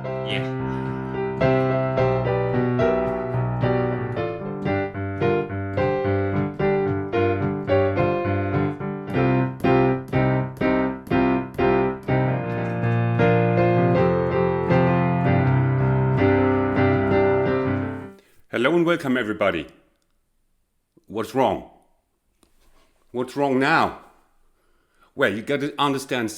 Yeah. Hello and welcome everybody. What's wrong? What's wrong now? Well, you got to understand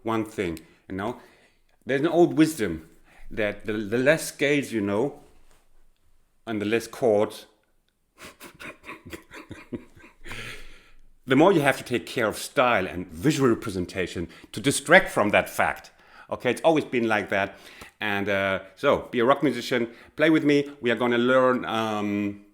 one thing, There's an old wisdom that the less scales you know and the less chords, the more you have to take care of style and visual representation to distract from that fact. Okay, it's always been like that. And so, be a rock musician, play with me. We are going to learn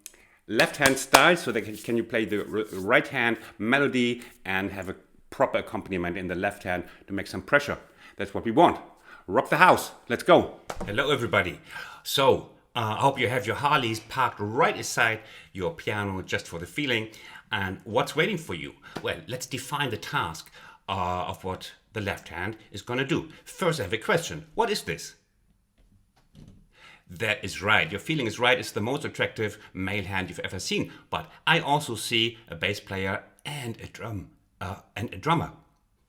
left-hand style, so that can you play the right hand melody and have a proper accompaniment in the left hand to make some pressure. That's what we want. Rock the house. Let's go. Hello, everybody. So, I hope you have your Harleys parked right aside your piano just for the feeling. And what's waiting for you? Well, let's define the task of what the left hand is going to do. First, I have a question. What is this? That is right. Your feeling is right. It's the most attractive male hand you've ever seen. But I also see a bass player and a drummer.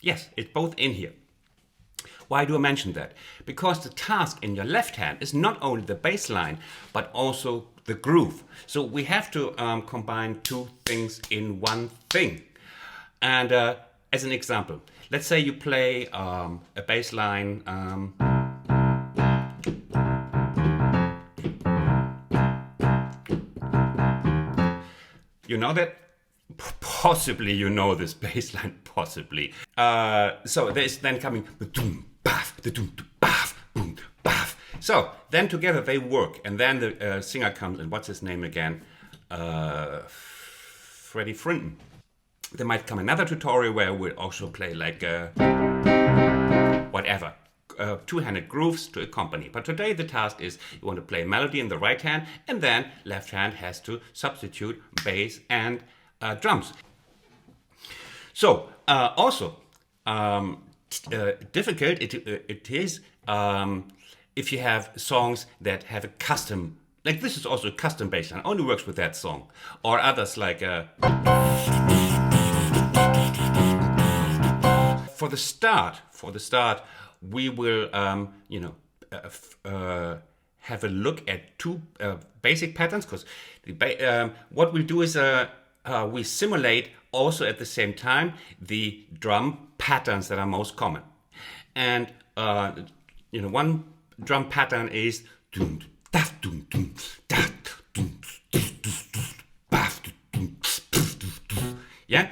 Yes, it's both in here. Why do I mention that? Because the task in your left hand is not only the bass line, but also the groove. So we have to combine two things in one thing. And as an example, let's say you play a bass line. You know that? Possibly you know this bass line, possibly. So there's then coming the doom, baff, the doom, baff, boom, baff. So then together they work, and then the singer comes, and what's his name again? Freddie Frinton. There might come another tutorial where we'll also play like whatever. Two-handed grooves to accompany. But today the task is you want to play melody in the right hand, and then left hand has to substitute bass and drums. So also difficult it is if you have songs that have a custom, like this is also a custom bass line, only works with that song, or others like for the start we will have a look at two basic patterns, because what we do is we simulate also at the same time the drum patterns that are most common. And one drum pattern is yeah,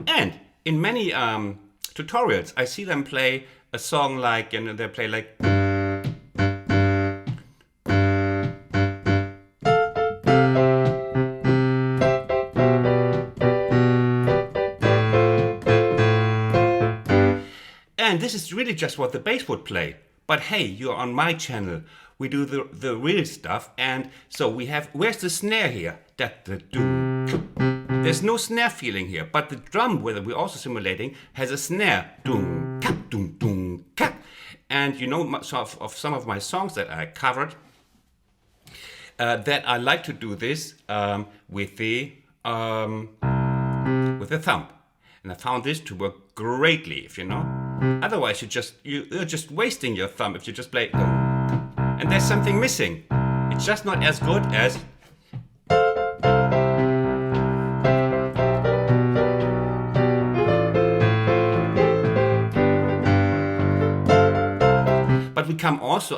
and in many tutorials I see them play a song like, they play like, and this is really just what the bass would play. But hey, you're on my channel. We do the real stuff. And so we have, where's the snare here? There's no snare feeling here. But the drum, whether we're also simulating, has a snare. And you know of some of my songs that I covered, that I like to do this with the thumb. And I found this to work greatly, if you know. Otherwise, you're just wasting your thumb if you just play. And there's something missing. It's just not as good as. But we come also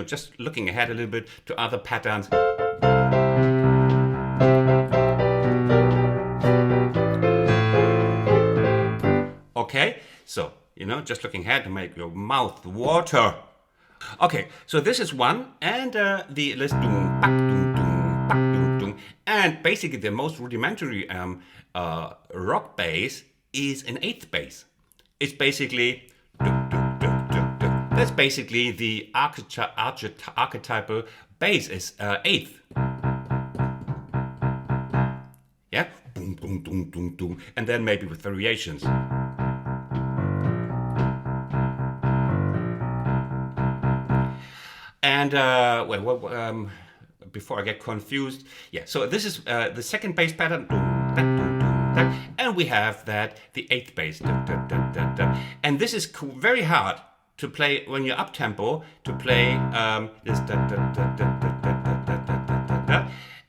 just looking ahead a little bit to other patterns. Okay, so, just looking ahead to make your mouth water. Okay, so this is one, and the list, and basically the most rudimentary rock bass is an eighth bass. It's basically, that's basically the archetypal bass is eighth. Yeah, boom, boom, boom, boom, boom, and then maybe with variations. And before I get confused, yeah, so this is the second bass pattern, and we have that, the eighth bass, and this is very hard to play when you're up tempo, to play this,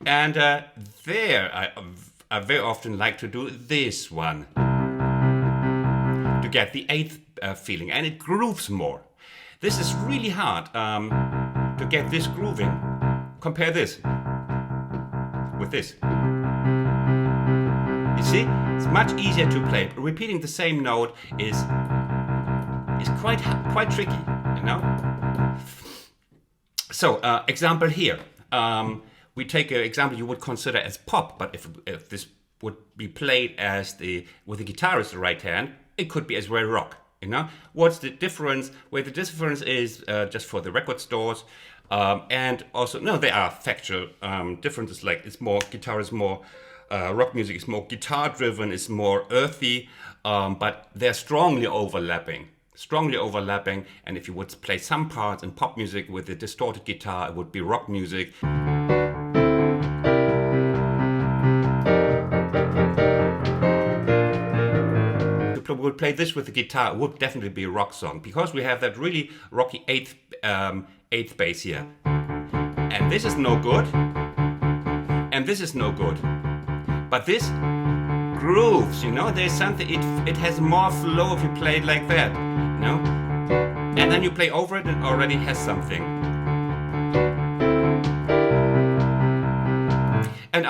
and there I very often like to do this one to get the eighth feeling, and it grooves more. This is really hard to get this grooving. Compare this with this. You see, it's much easier to play. Repeating the same note is quite tricky, you know. So, example here. We take an example you would consider as pop, but if this would be played as with the guitarist the right hand, it could be as well rock. You know, what's the difference? Where the difference is just for the record stores. And also, no, there are factual differences, like guitar is more, rock music is more guitar driven, it's more earthy, but they're strongly overlapping, and if you would play some parts in pop music with a distorted guitar, it would be rock music. If we would play this with the guitar, it would definitely be a rock song, because we have that really rocky eighth bass here. And this is no good. And this is no good. But this grooves, you know, there's something, it has more flow if you play it like that, you know? And then you play over it and it already has something. And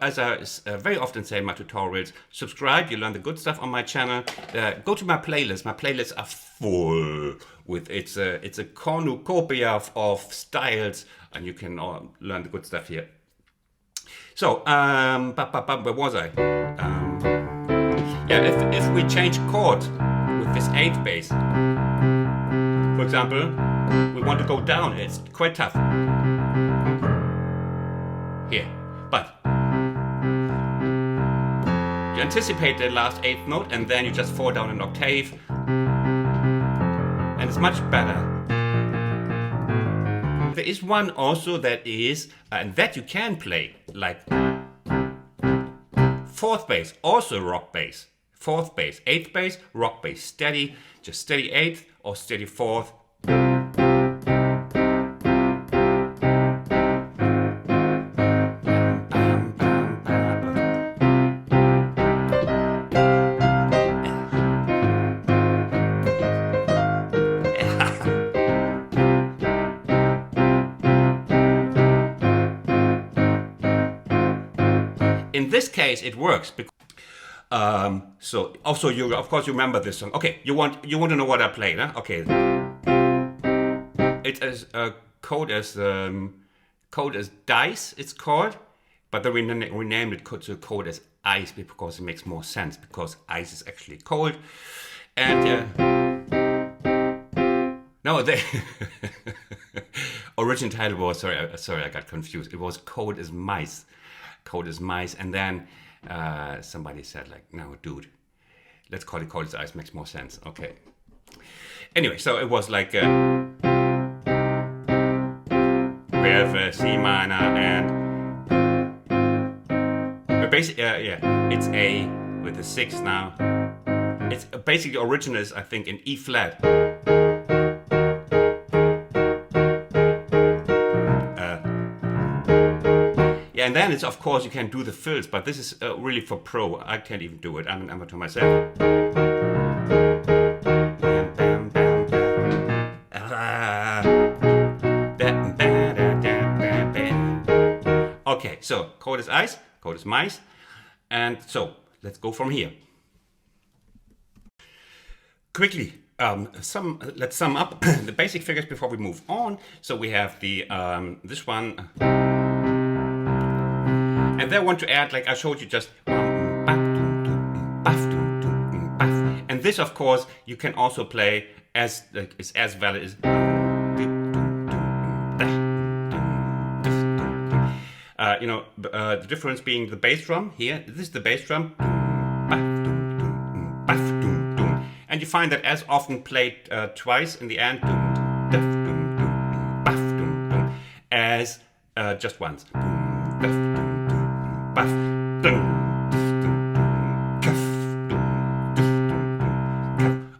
as I very often say in my tutorials, subscribe, you learn the good stuff on my channel. Go to my playlist. My playlists are full with, it's a cornucopia of styles, and you can learn the good stuff here. So, where was I? Yeah, if we change chord with this eighth bass, for example, we want to go down, it's quite tough. Here. But you anticipate the last eighth note, and then you just fall down an octave, and it's much better. There is one also that is, and that you can play, like fourth bass, also rock bass. Fourth bass, eighth bass, rock bass, steady, just steady eighth or steady fourth. In this case, it works because so also you of course you remember this song. Okay, you want to know what I played, huh? Okay, it is code as dice. It's called, but then we renamed it to code as ice because it makes more sense, because ice is actually cold. And no, the original title was sorry, I got confused. It was Code as Mice. Code as Mice, and then somebody said, like, no, dude, let's call it Code as Ice, makes more sense. Okay. Anyway, so it was like we have C minor, and basically, yeah, it's A with a 6 now. It's basically original is, I think, in E flat. And then it's, of course, you can do the fills, but this is really for pro. I can't even do it. I'm an amateur myself. Okay, so code is ice, code is mice. And so let's go from here. Quickly, let's sum up the basic figures before we move on. So we have the this one. And then I want to add, like I showed you, just and this, of course, you can also play as is as valid as the difference being the bass drum here. This is the bass drum, and you find that as often played twice in the end. as just once.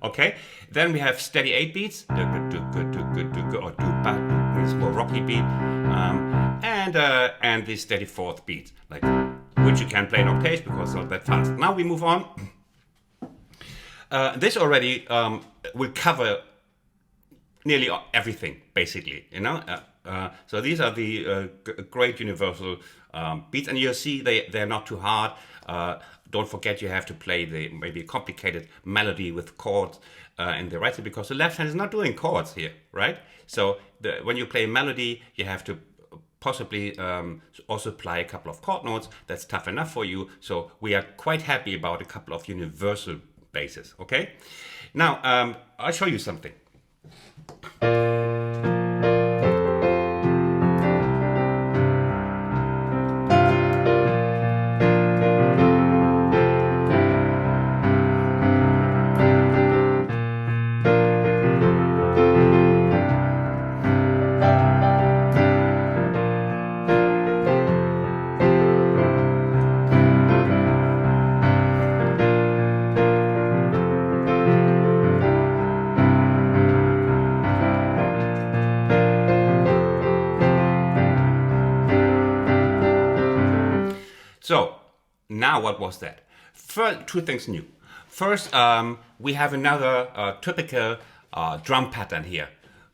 Okay, then we have steady 8 beats, or it's more rocky beat, and the steady 4th beat, like, which you can play in octaves because it's not that fast. Now we move on. This already will cover nearly everything, basically, you know. So these are the great universal beats, and you'll see they're not too hard. Don't forget you have to play the maybe complicated melody with chords in the right hand, because the left hand is not doing chords here, right? So when you play a melody, you have to possibly also apply a couple of chord notes. That's tough enough for you. So we are quite happy about a couple of universal bases, okay? Now, I'll show you something. So, now what was that? First, 2 things new. First, we have another typical drum pattern here.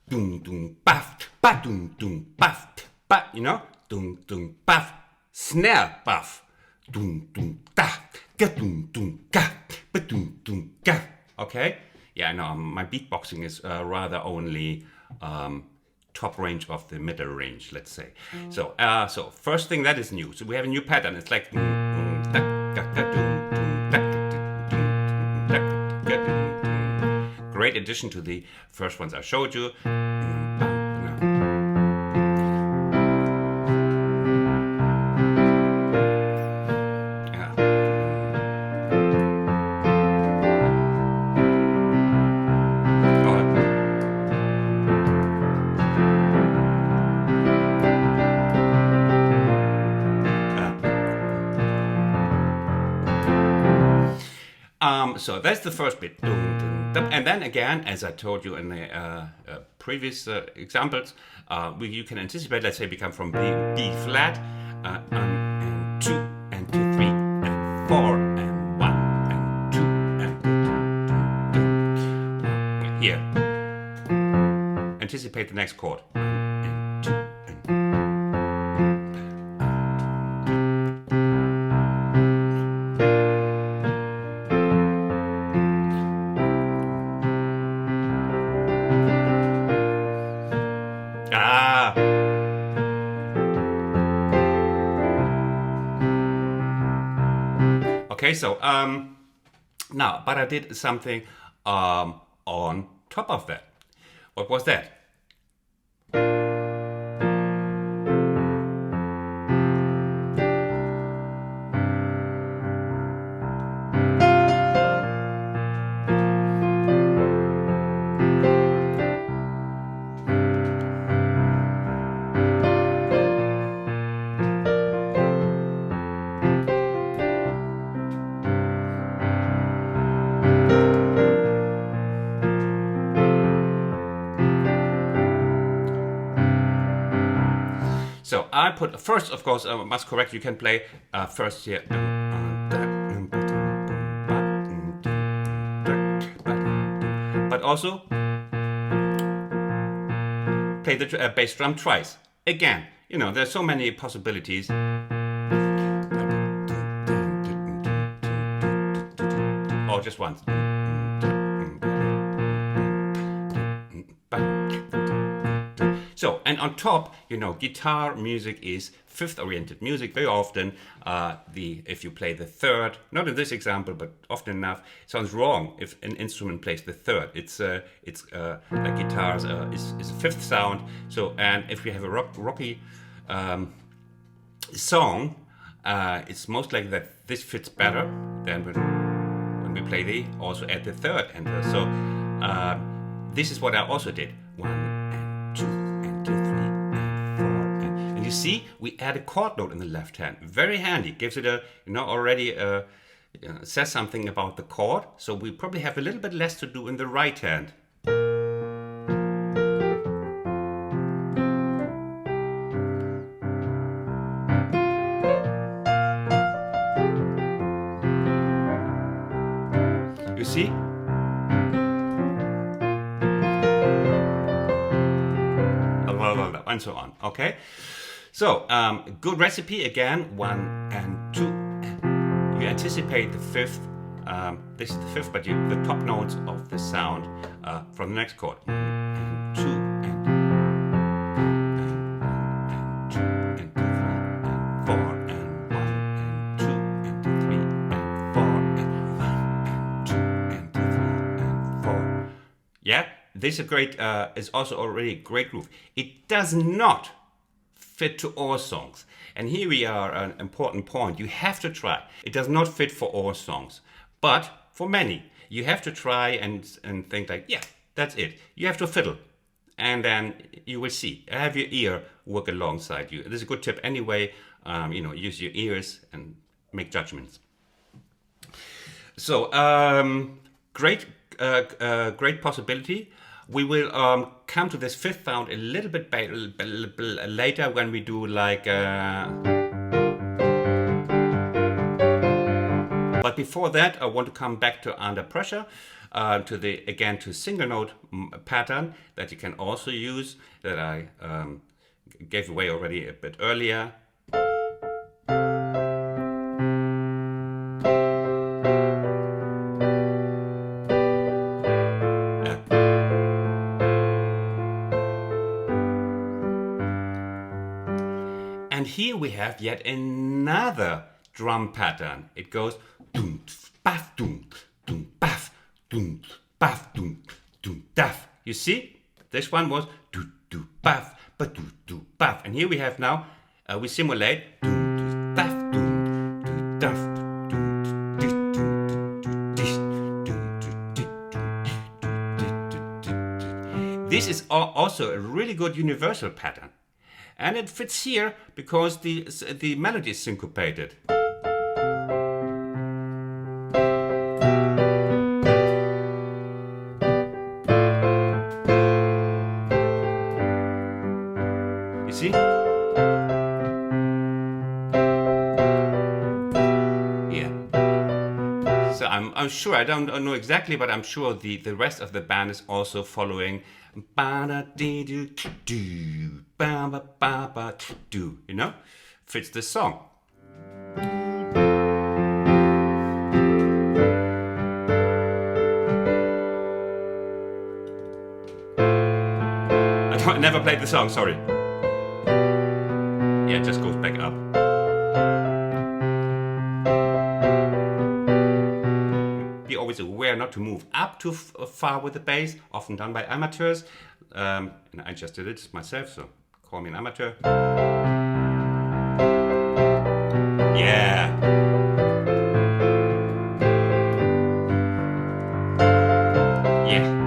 Dum dum baf, ba dum dum baf, ba, you know? Dum dum baf, snare baf. Dum dum da, ga dum dum ga, ba dum dum ga. Okay? Yeah, no, my beatboxing is rather only top range of the middle range, let's say. So first thing that is new. So we have a new pattern. It's like great addition to the first ones I showed you. So that's the first bit. And then again, as I told you in the previous examples, you can anticipate, let's say we come from B flat, and 2, and 2, 3, and 4, and 1, and 2, and here. Anticipate the next chord. Okay, so now, but I did something on top of that. What was that? So I put first, of course, I must correct. You can play first here, but also play the bass drum twice. Again, you know, there's so many possibilities. Or just once. So, and on top, you know, guitar music is fifth-oriented music. Very often, if you play the third, not in this example, but often enough, it sounds wrong if an instrument plays the third. It's like guitars is a fifth sound. So, and if we have a rocky song, it's most likely that this fits better than when we play the also add the third. And so, this is what I also did. 1 and 2 and 2, 3 and 4 and see, we add a chord note in the left hand. Very handy. Gives it a, already says something about the chord. So we probably have a little bit less to do in the right hand. You see? And so on. Okay, so good recipe again. 1 and 2. You anticipate the fifth. This is the fifth, but the top notes of the sound from the next chord. 1 and 2 and 2 and 3 and 4 and 1 and 2 and 3 and 4 and 1 and 2 and 3 and 4. Yeah. This is great. Is also already a great groove. It does not fit to all songs, and here we are. An important point. You have to try. It does not fit for all songs, but for many, you have to try and think like, yeah, that's it. You have to fiddle, and then you will see. Have your ear work alongside you. This is a good tip anyway. Use your ears and make judgments. So great possibility. We will come to this fifth sound a little bit later when we do like. But before that, I want to come back to Under Pressure, to single note pattern that you can also use, that I gave away already a bit earlier. And here we have yet another drum pattern. It goes doom baf doom baf doom baf doom daf. You see, this one was do baf but do baf, and here we have now we simulate doom baf doom daf. This is also a really good universal pattern. And it fits here because the melody is syncopated. You see? Yeah. So I'm sure, I don't know exactly, but I'm sure the rest of the band is also following. Fits the song. I never played the song, sorry. Yeah, it just goes back up. Be always aware not to move up too far with the bass, often done by amateurs. And I just did it myself, so call me an amateur. Yeah. Yeah.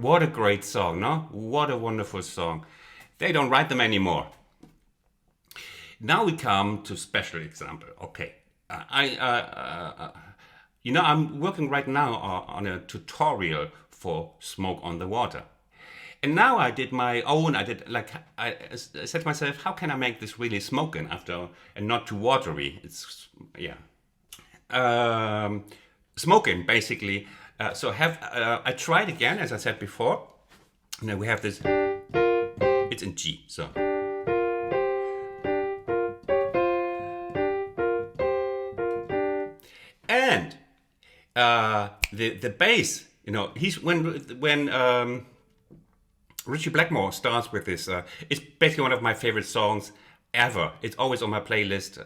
What a great song, no? What a wonderful song. They don't write them anymore. Now we come to special example. Okay, I'm working right now on a tutorial for Smoke on the Water. And now I did my own, I said to myself, how can I make this really smoking and not too watery? It's, yeah. Smoking, basically. I tried again, as I said before. Now we have this, it's in G, so. And the bass, when Richie Blackmore starts with this, it's basically one of my favorite songs ever. It's always on my playlist.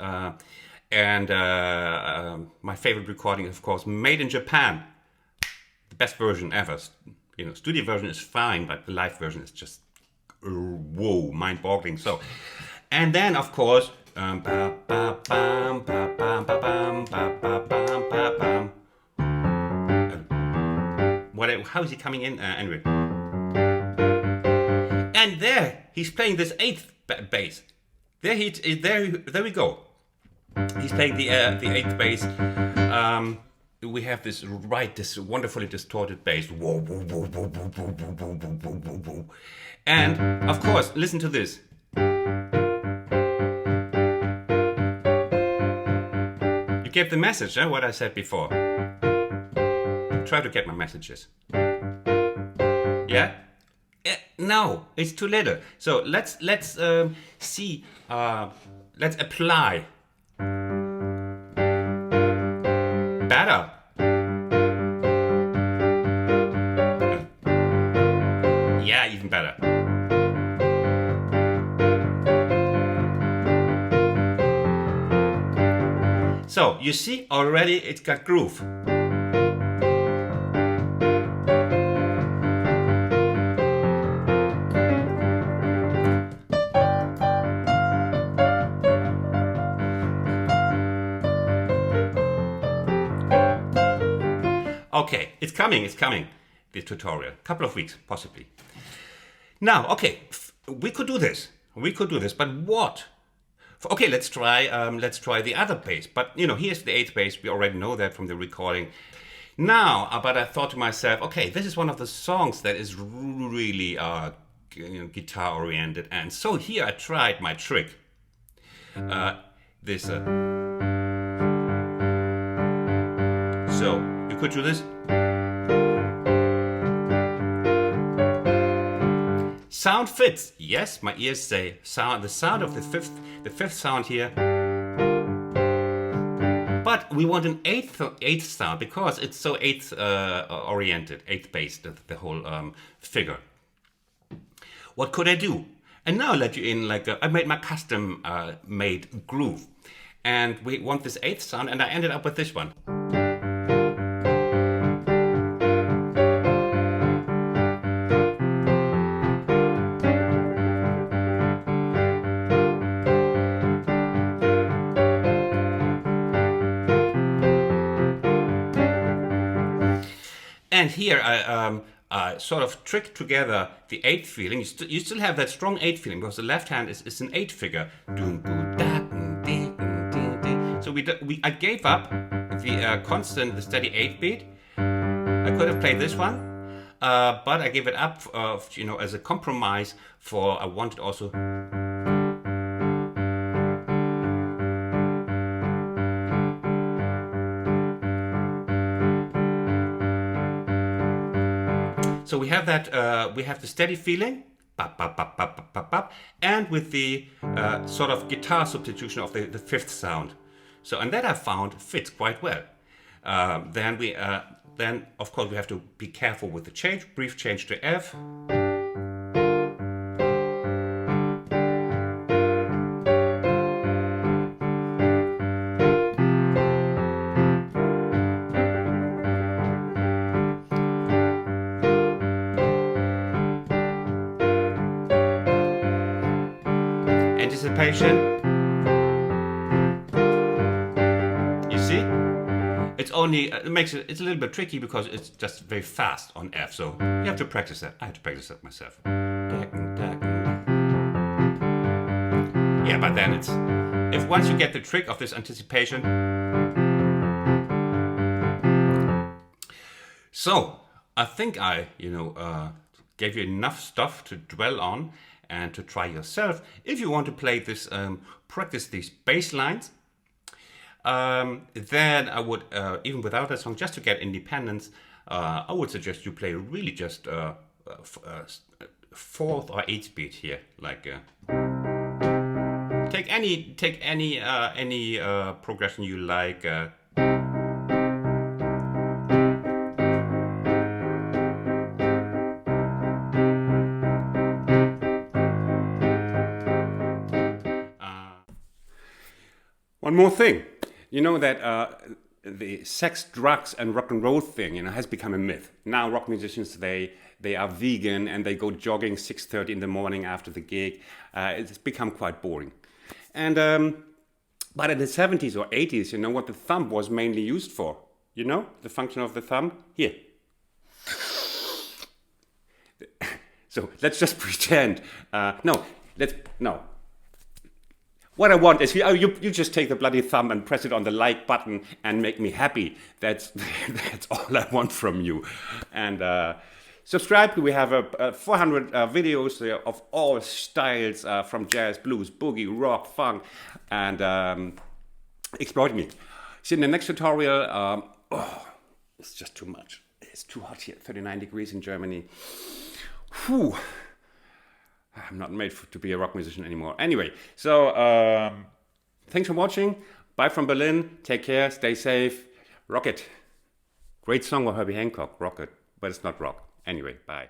And my favorite recording is, of course, Made in Japan. The best version ever. Studio version is fine, but the live version is just whoa, mind-boggling. So, and then of course Ba, ba, bam, ba, bam, ba, bam, ba, ba, bam, ba, bam. How is he coming in? Anyway. And there, he's playing this eighth bass. There we go. He's playing the eighth bass. We have this wonderfully distorted bass. Whoa, whoa, whoa, whoa, whoa, whoa, whoa, whoa, whoa, whoa, whoa. And of course, listen to this. You get the message, what I said before. Try to get my messages. Yeah? No, it's too little. So let's see. Let's apply. Better. Yeah, even better. So you see already it's got groove. Okay, it's coming, the tutorial. Couple of weeks, possibly. Now, okay, we could do this, but what? Okay, let's try the other bass. But, here's the eighth bass, we already know that from the recording. Now, but I thought to myself, okay, this is one of the songs that is really guitar-oriented. And so here I tried my trick. So, you could do this. Sound fits. Yes, my ears say the sound of the fifth sound here. But we want an eighth sound because it's so eighth oriented, eighth based, the whole figure. What could I do? And now I'll let you in I made my custom made groove. And we want this eighth sound, and I ended up with this one. And here I sort of tricked together the eighth feeling. You still have that strong eighth feeling because the left hand is an eighth figure. So I gave up the steady 8 beat. I could have played this one, but I gave it up, as a compromise for I wanted also. So we have that. We have the steady feeling. Bop, bop, bop, bop, bop, bop, bop, and with the sort of guitar substitution of the fifth sound. So, and that I found fits quite well. Then of course we have to be careful with the change, brief change to F. Anticipation. You see? It's a little bit tricky because it's just very fast on F, so you have to practice that. I have to practice that myself. Yeah, but then if once you get the trick of this anticipation. So, I think I, gave you enough stuff to dwell on and to try yourself. If you want to play this, practice these bass lines, then I would, even without that song, just to get independence, I would suggest you play really just fourth or eighth beat here. Take any progression you like. One more thing, you know that the sex, drugs, and rock and roll thing, has become a myth. Now rock musicians, they are vegan and they go jogging 6:30 in the morning after the gig. It's become quite boring. And but in the 70s or 80s, you know what the thumb was mainly used for? You know the function of the thumb? Here. So let's just pretend. No. What I want is you just take the bloody thumb and press it on the like button and make me happy. That's all I want from you. And subscribe. We have 400 videos of all styles from jazz, blues, boogie, rock, funk, and exploit me. See you in the next tutorial. It's just too much. It's too hot here. 39 degrees in Germany. Whew. I'm not made to be a rock musician anymore. Anyway, so thanks for watching. Bye from Berlin. Take care. Stay safe. Rock it. Great song by Herbie Hancock. Rock it. But it's not rock. Anyway, bye.